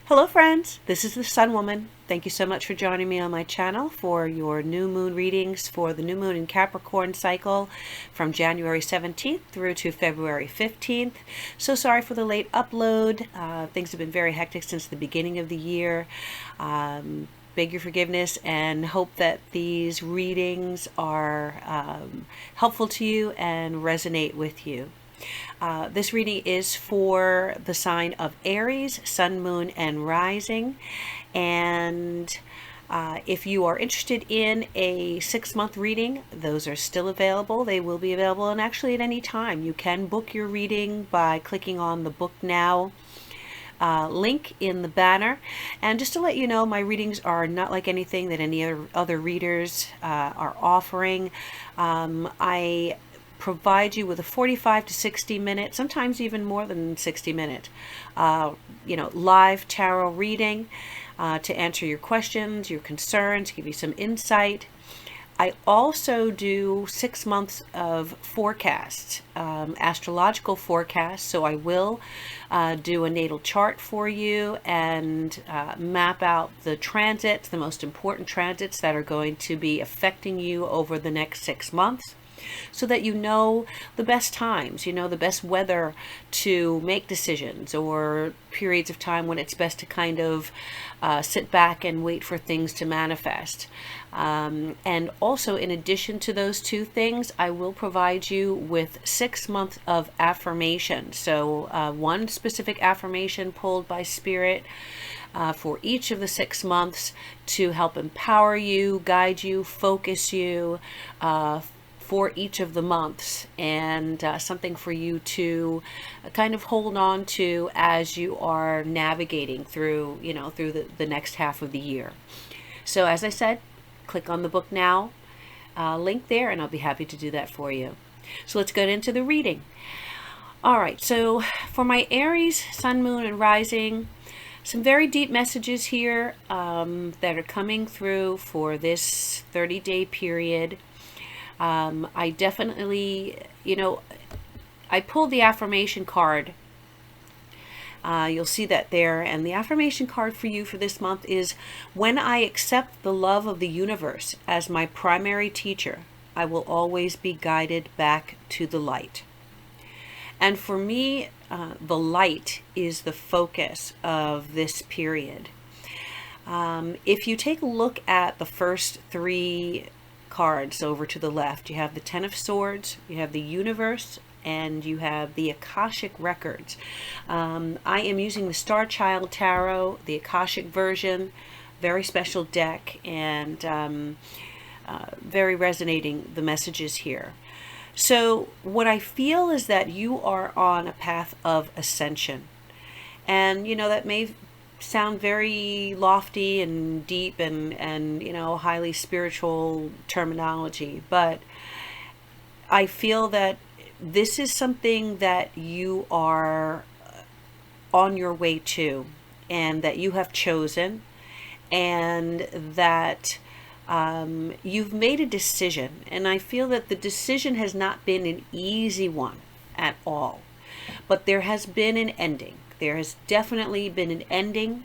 Hello friends, this is the Sun Woman. Thank you so much for joining me on my channel for your new moon readings for the new moon in Capricorn cycle from January 17th through to February 15th. So sorry for the late upload. Things have been very hectic since the beginning of the year. Beg your forgiveness and hope that these readings are helpful to you and resonate with you. This reading is for the sign of Aries, Sun, Moon, and Rising. And if you are interested in a 6-month reading, those are still available. They will be available, and actually at any time. You can book your reading by clicking on the Book Now link in the banner. And just to let you know, my readings are not like anything that any other readers are offering. I provide you with a 45 to 60 minute, sometimes even more than 60 minute, live tarot reading to answer your questions, your concerns, give you some insight. I also do 6 months of forecasts, astrological forecasts. So I will do a natal chart for you and map out the transits, the most important transits that are going to be affecting you over the next 6 months, so that you know the best times, the best weather to make decisions, or periods of time when it's best to kind of sit back and wait for things to manifest. And also, in addition to those two things, I will provide you with 6 months of affirmations. So one specific affirmation pulled by Spirit for each of the 6 months to help empower you, guide you, focus you, for each of the months, and something for you to kind of hold on to as you are navigating through, through the next half of the year. So as I said, click on the Book Now link there, and I'll be happy to do that for you. So let's get into the reading. All right, so for my Aries, Sun, Moon, and Rising, some very deep messages here that are coming through for this 30-day period. I definitely, I pulled the affirmation card. You'll see that there. And the affirmation card for you for this month is, when I accept the love of the universe as my primary teacher, I will always be guided back to the light. And for me, the light is the focus of this period. If you take a look at the first 3 cards over to the left, you have the 10 of Swords, you have the universe, and you have the Akashic records. I am using the Starchild tarot, the Akashic version, very special deck, and very resonating, the messages here. So what I feel is that you are on a path of ascension, and that may sound very lofty and deep and highly spiritual terminology, but I feel that this is something that you are on your way to, and that you have chosen, and that you've made a decision. And I feel that the decision has not been an easy one at all, but there has been an ending. There has definitely been an ending.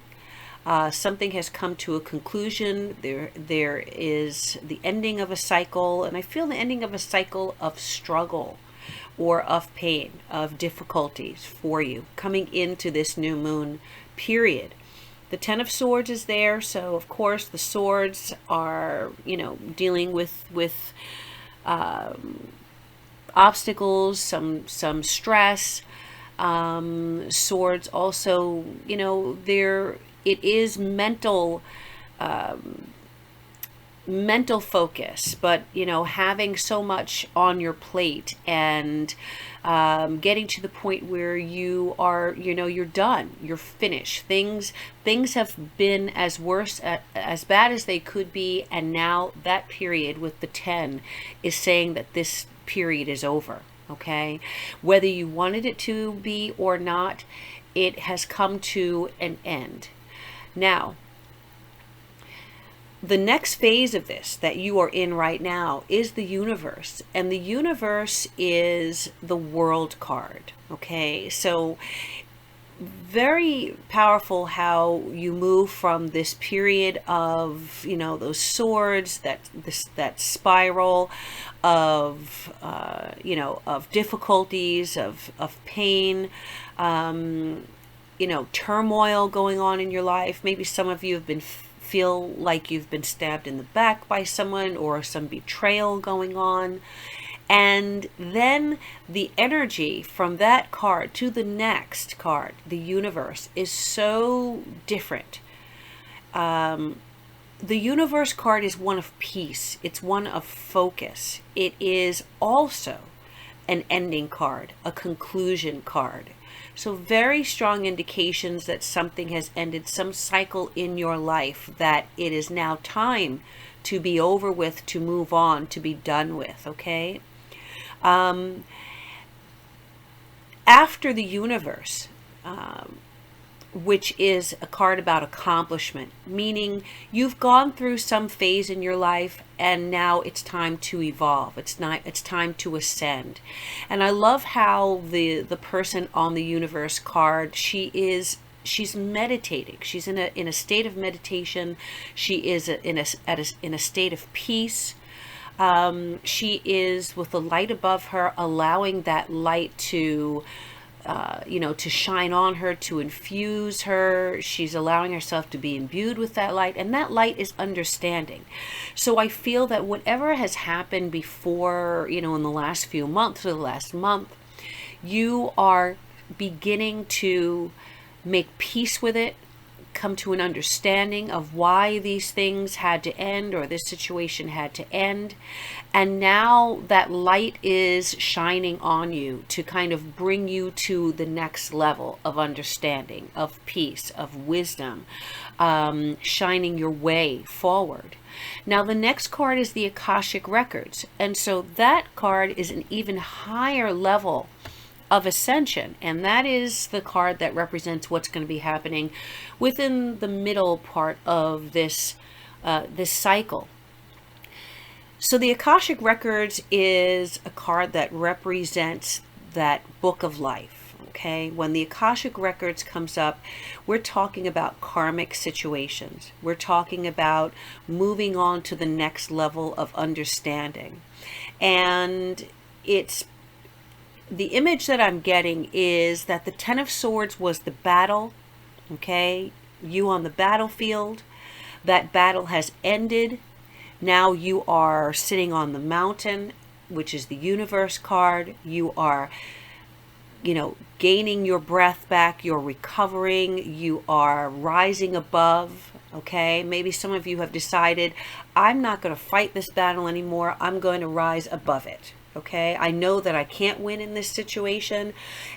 Something has come to a conclusion. There is the ending of a cycle, and I feel the ending of a cycle of struggle or of pain, of difficulties for you coming into this new moon period. The 10 of Swords is there, so of course the swords are, dealing with obstacles, some stress. Swords also, it is mental focus, but having so much on your plate, and getting to the point where you are, you're done, you're finished. Things have been as bad as they could be, and now that period with the 10 is saying that this period is over. Okay, whether you wanted it to be or not, it has come to an end. Now, the next phase of this that you are in right now is the universe, and the universe is the World card. Okay, so very powerful how you move from this period of, you know, those swords, that spiral of, you know, of difficulties, of pain, you know, turmoil going on in your life. Maybe some of you have been feel like you've been stabbed in the back by someone, or some betrayal going on. And then the energy from that card to the next card, the universe, is so different. The universe card is one of peace. It's one of focus. It is also an ending card, a conclusion card. So very strong indications that something has ended, some cycle in your life, that it is now time to be over with, to move on, to be done with, okay? After the universe, which is a card about accomplishment, meaning you've gone through some phase in your life and now it's time to evolve. It's time to ascend. And I love how the person on the universe card, she's meditating. She's in a state of meditation. She is in a state of peace. She is with the light above her, allowing that light to, you know, to shine on her, to infuse her. She's allowing herself to be imbued with that light, and that light is understanding. So I feel that whatever has happened before, you know, in the last few months or the last month, you are beginning to make peace with it, come to an understanding of why these things had to end, or this situation had to end. And now that light is shining on you to kind of bring you to the next level of understanding, of peace, of wisdom, shining your way forward. Now the next card is the Akashic Records. And so that card is an even higher level of ascension, and that is the card that represents what's going to be happening within the middle part of this cycle. So the Akashic Records is a card that represents that book of life. Okay, when the Akashic Records comes up, we're talking about karmic situations. We're talking about moving on to the next level of understanding, and the image that I'm getting is that the Ten of Swords was the battle, okay? You on the battlefield. That battle has ended. Now you are sitting on the mountain, which is the universe card. You are, you know, gaining your breath back. You're recovering. You are rising above, okay? Maybe some of you have decided, I'm not going to fight this battle anymore. I'm going to rise above it. Okay, I know that I can't win in this situation,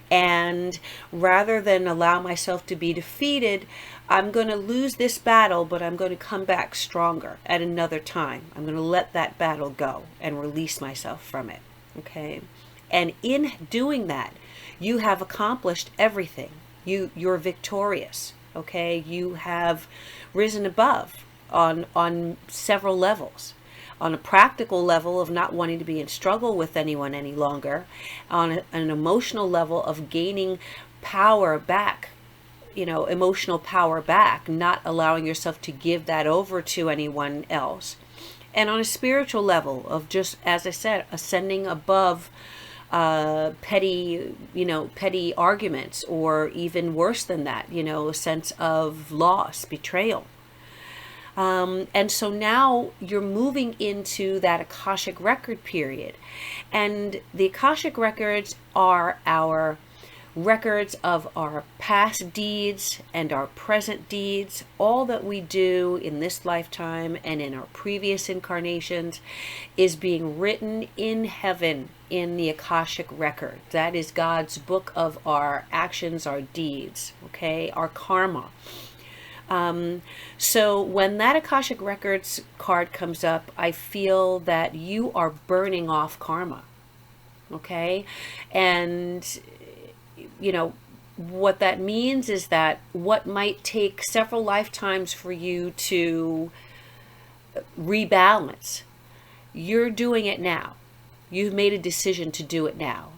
and rather than allow myself to be defeated, I'm going to lose this battle, but I'm going to come back stronger at another time. I'm going to let that battle go and release myself from it. Okay, and in doing that, you have accomplished everything. You're victorious. Okay, you have risen above on several levels. On a practical level of not wanting to be in struggle with anyone any longer, on an emotional level of gaining power back, you know, emotional power back, not allowing yourself to give that over to anyone else. And on a spiritual level of just, as I said, ascending above petty arguments, or even worse than that, you know, a sense of loss, betrayal. And so now you're moving into that Akashic record period. And the Akashic records are our records of our past deeds and our present deeds. All that we do in this lifetime and in our previous incarnations is being written in heaven in the Akashic record. That is God's book of our actions, our deeds, okay, our karma. So when that Akashic Records card comes up, I feel that you are burning off karma, okay? And, you know, what that means is that what might take several lifetimes for you to rebalance, you're doing it now. You've made a decision to do it now.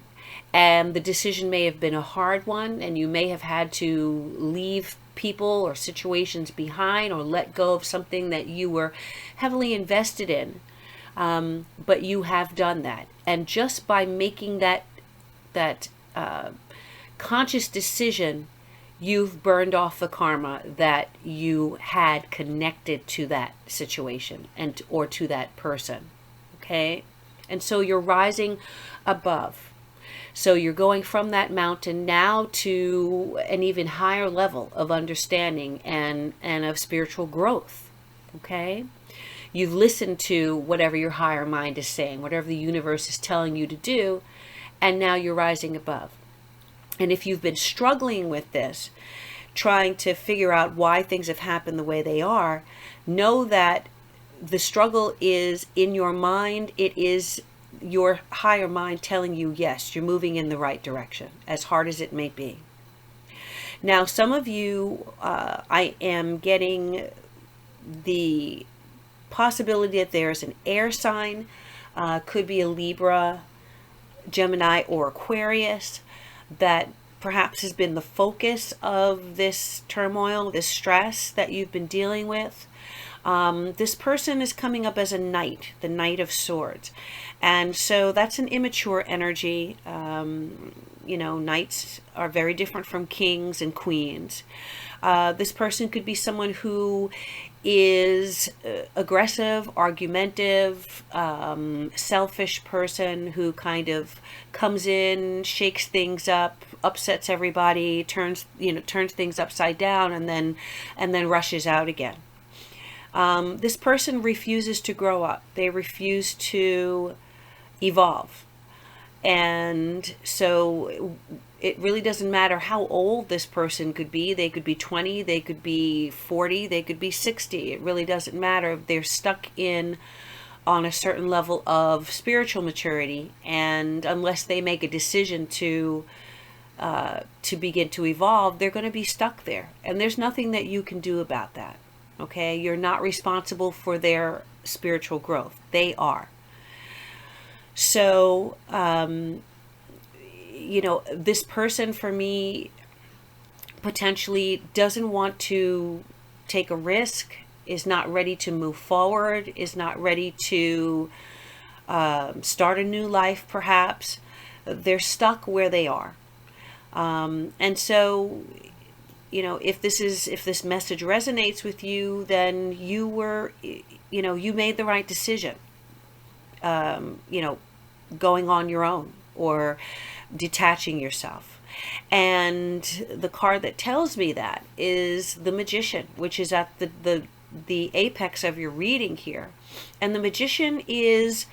And the decision may have been a hard one, and you may have had to leave people or situations behind, or let go of something that you were heavily invested in. But you have done that. And just by making that conscious decision, you've burned off the karma that you had connected to that situation or to that person. Okay? And so you're rising above. So you're going from that mountain now to an even higher level of understanding and of spiritual growth. Okay? You've listened to whatever your higher mind is saying, whatever the universe is telling you to do, and now you're rising above. And if you've been struggling with this, trying to figure out why things have happened the way they are, know that the struggle is in your mind. It is your higher mind telling you, yes, you're moving in the right direction, as hard as it may be. Now, some of you, I am getting the possibility that there's an air sign, could be a Libra, Gemini, or Aquarius, that perhaps has been the focus of this turmoil, this stress that you've been dealing with. This person is coming up as a knight, the Knight of Swords. And so that's an immature energy. Knights are very different from kings and queens. This person could be someone who is aggressive, argumentative, selfish person who kind of comes in, shakes things up, upsets everybody, turns things upside down, and then rushes out again. This person refuses to grow up. They refuse to evolve. And so it really doesn't matter how old this person could be. They could be 20, they could be 40, they could be 60. It really doesn't matter. They're stuck on a certain level of spiritual maturity, and unless they make a decision to begin to evolve, they're going to be stuck there. And there's nothing that you can do about that. Okay? You're not responsible for their spiritual growth. They are. So, this person for me potentially doesn't want to take a risk, is not ready to move forward, is not ready to start a new life perhaps. They're stuck where they are. And so, if this message resonates with you, then you made the right decision. Going on your own or detaching yourself. And the card that tells me that is the Magician, which is at the apex of your reading here. And the Magician is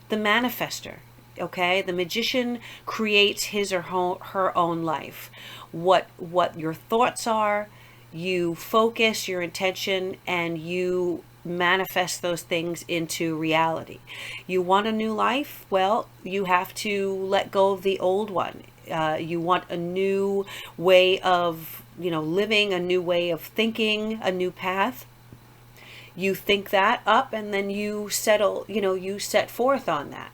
the manifester. Okay, the Magician creates his or her own life. What your thoughts are, you focus your intention and you manifest those things into reality. You want a new life? Well, you have to let go of the old one. You want a new way of living, a new way of thinking, a new path. You think that up, and then you set forth on that.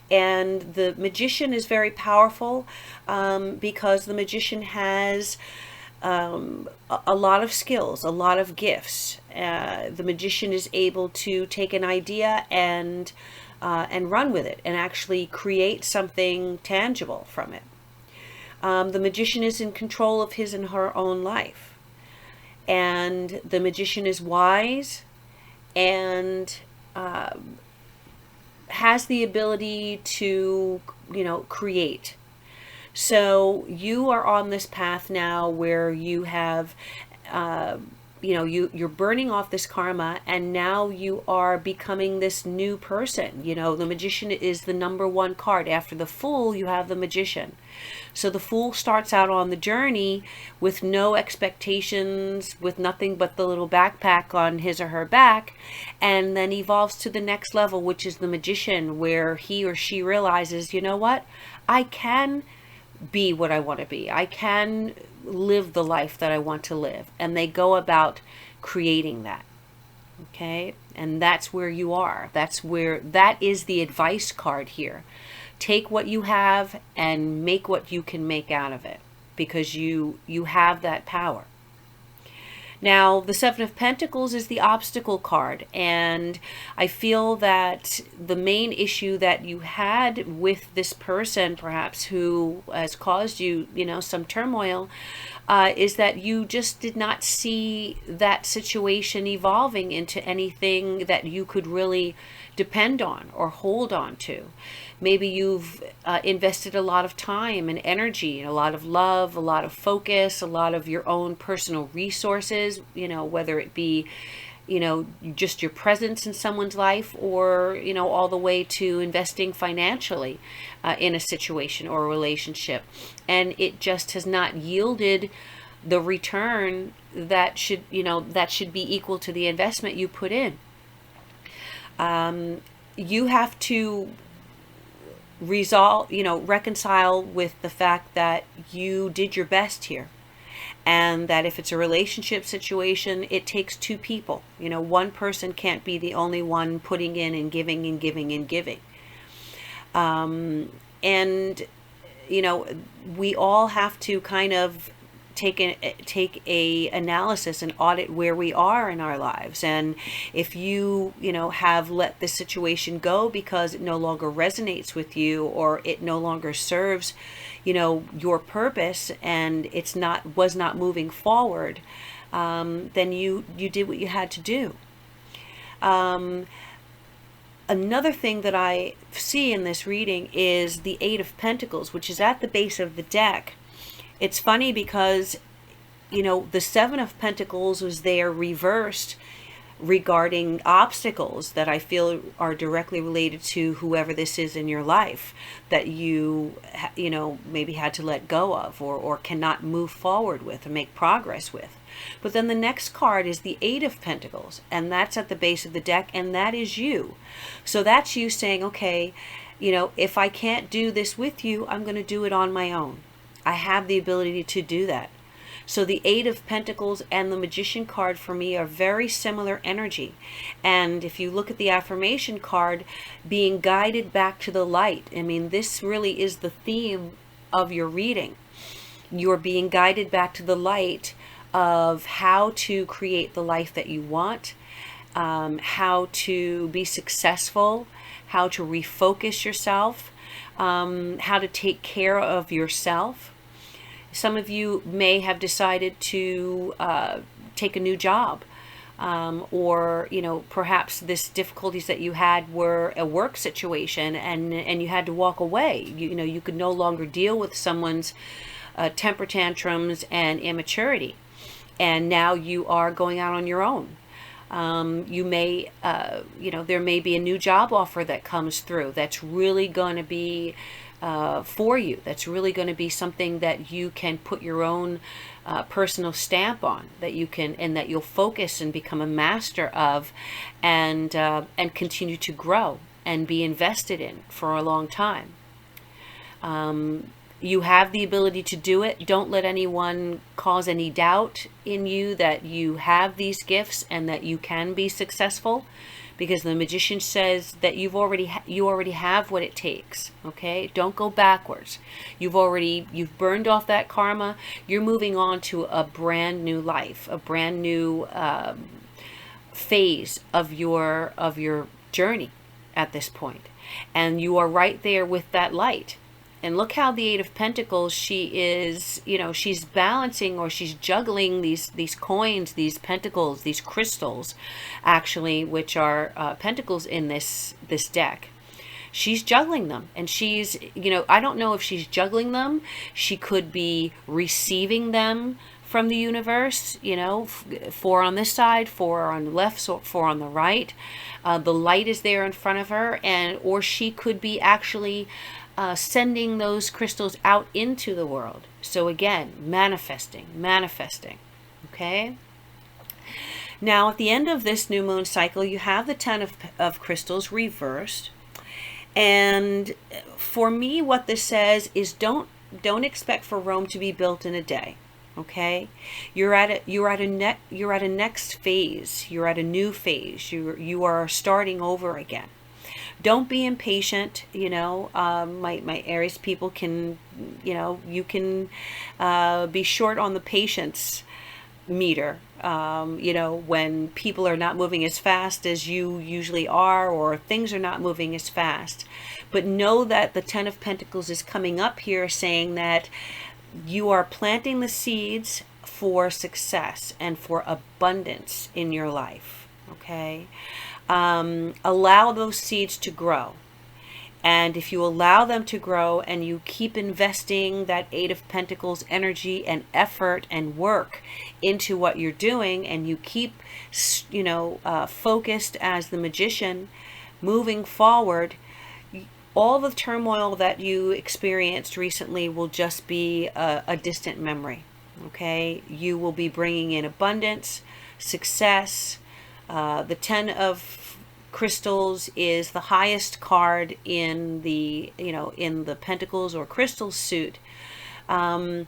And the Magician is very powerful because the Magician has a lot of skills, a lot of gifts. The Magician is able to take an idea and run with it and actually create something tangible from it. The Magician is in control of his and her own life. And the Magician is wise and has the ability to, create. So you are on this path now where you have, you're burning off this karma, and now you are becoming this new person. The Magician is the number one card. After the Fool, you have the Magician. So the Fool starts out on the journey with no expectations, with nothing but the little backpack on his or her back, and then evolves to the next level, which is the Magician, where he or she realizes, you know what? I can be what I want to be. I can live the life that I want to live. And they go about creating that. Okay? And that's where you are. That is the advice card here. take what you have and make what you can make out of it, because you have that power. Now, the Seven of Pentacles is the obstacle card, and I feel that the main issue that you had with this person, perhaps, who has caused you, some turmoil, is that you just did not see that situation evolving into anything that you could really depend on or hold on to. Maybe you've invested a lot of time and energy and a lot of love, a lot of focus, a lot of your own personal resources, whether it be, just your presence in someone's life, or, all the way to investing financially in a situation or a relationship. And it just has not yielded the return that should be equal to the investment you put in. You have to reconcile with the fact that you did your best here, and that if it's a relationship situation, it takes two people. One person can't be the only one putting in and giving and giving and giving. And we all have to kind of take a analysis and audit where we are in our lives. And if you have let this situation go because it no longer resonates with you, or it no longer serves your purpose, and was not moving forward, then you did what you had to do. Another thing that I see in this reading is the Eight of Pentacles, which is at the base of the deck. It's funny because, the Seven of Pentacles was there reversed regarding obstacles that I feel are directly related to whoever this is in your life that you maybe had to let go of, or cannot move forward with or make progress with. But then the next card is the Eight of Pentacles, and that's at the base of the deck, and that is you. So that's you saying, okay, if I can't do this with you, I'm going to do it on my own. I have the ability to do that. So the Eight of Pentacles and the Magician card for me are very similar energy. And if you look at the affirmation card, being guided back to the light, this really is the theme of your reading. You're being guided back to the light of how to create the life that you want, how to be successful, how to refocus yourself, how to take care of yourself. Some of you may have decided to take a new job, or perhaps this difficulties that you had were a work situation, and you had to walk away. You could no longer deal with someone's temper tantrums and immaturity, and now you are going out on your own. You may, there may be a new job offer that comes through that's really going to be for you. That's really going to be something that you can put your own personal stamp on, that you can, and that you'll focus and become a master of, and continue to grow and be invested in for a long time. You have the ability to do it. Don't let anyone cause any doubt in you that you have these gifts and that you can be successful, because the Magician says that you already have what it takes. Okay, don't go backwards. You've burned off that karma. You're moving on to a brand new life, a brand new phase of your journey at this point, and you are right there with that light. And look how the Eight of Pentacles, she is, she's balancing, or she's juggling these coins, these pentacles, these crystals, actually, which are pentacles in this deck. She's juggling them, and she's, I don't know if she's juggling them. She could be receiving them from the universe, 4 on this side, 4 on the left, so 4 on the right. The light is there in front of her, or she could be actually sending those crystals out into the world. So again, manifesting. Okay. Now, at the end of this new moon cycle, you have the 10 of crystals reversed. And for me, what this says is don't expect for Rome to be built in a day. Okay, you're at a next phase. You're at a new phase. You are starting over again. Don't be impatient. My Aries people can, you can be short on the patience meter. When people are not moving as fast as you usually are, or things are not moving as fast. But know that the Ten of Pentacles is coming up here saying that you are planting the seeds for success and for abundance in your life. Okay? Allow those seeds to grow. And if you allow them to grow and you keep investing that Eight of Pentacles energy and effort and work into what you're doing, and you keep, focused as the Magician, moving forward, all the turmoil that you experienced recently will just be a distant memory. Okay? You will be bringing in abundance, success. The Ten of Crystals is the highest card in the Pentacles or Crystals suit. Some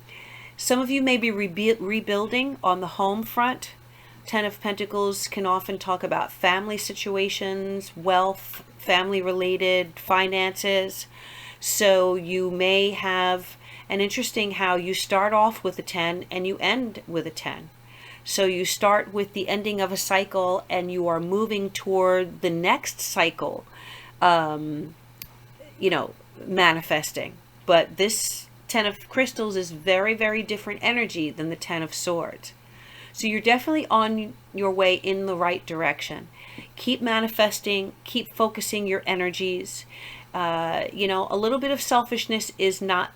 of you may be rebuilding on the home front. Ten of Pentacles can often talk about family situations, wealth, family related finances. So you may have an interesting how you start off with a 10 and you end with a 10. So you start with the ending of a cycle and you are moving toward the next cycle, manifesting. But this Ten of Crystals is very, very different energy than the Ten of Swords. So you're definitely on your way in the right direction. Keep manifesting, keep focusing your energies. A little bit of selfishness is not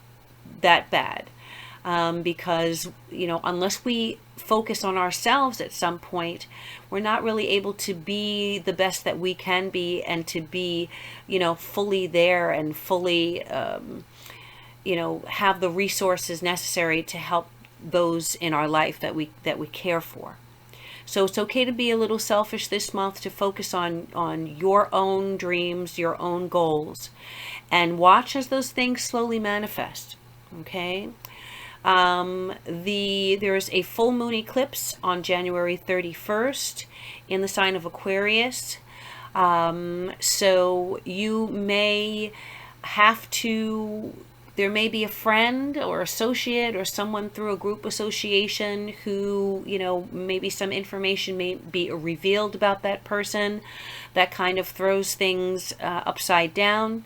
that bad. Because, unless we focus on ourselves at some point, we're not really able to be the best that we can be, and to be, fully there and fully, have the resources necessary to help those in our life that we care for. So it's okay to be a little selfish this month, to focus on your own dreams, your own goals, and watch as those things slowly manifest. Okay? There is a full moon eclipse on January 31st in the sign of Aquarius. So you may have to, there may be a friend or associate or someone through a group association who, maybe some information may be revealed about that person that kind of throws things upside down.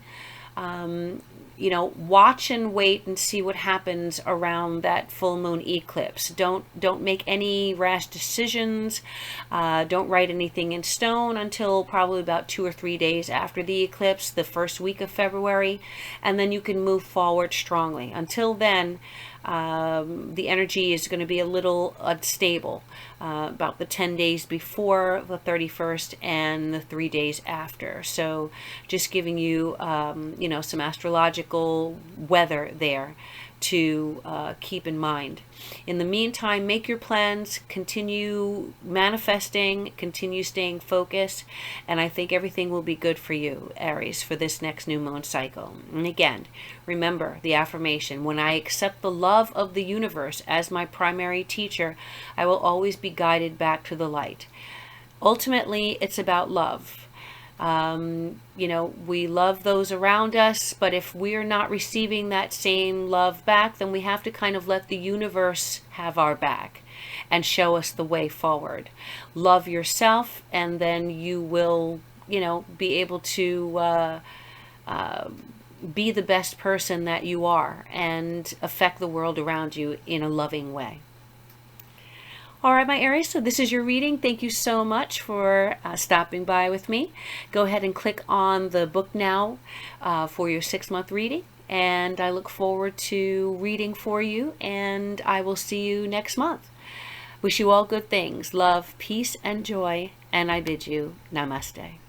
Watch and wait and see what happens around that full moon eclipse. Don't make any rash decisions. Don't write anything in stone until probably about 2 or 3 days after the eclipse, the first week of February, and then you can move forward strongly. Until then, the energy is going to be a little unstable about the 10 days before the 31st and the 3 days after. So just giving you, some astrological weather there to keep in mind. In the meantime, make your plans, continue manifesting, continue staying focused, and I think everything will be good for you, Aries, for this next new moon cycle. And again, remember the affirmation: when I accept the love of the universe as my primary teacher, I will always be guided back to the light. Ultimately, it's about love. We love those around us, but if we're not receiving that same love back, then we have to kind of let the universe have our back and show us the way forward. Love yourself, and then you will, be able to be the best person that you are and affect the world around you in a loving way. All right, my Aries, so this is your reading. Thank you so much for stopping by with me. Go ahead and click on the book now for your 6-month reading. And I look forward to reading for you, and I will see you next month. Wish you all good things, love, peace, and joy, and I bid you namaste.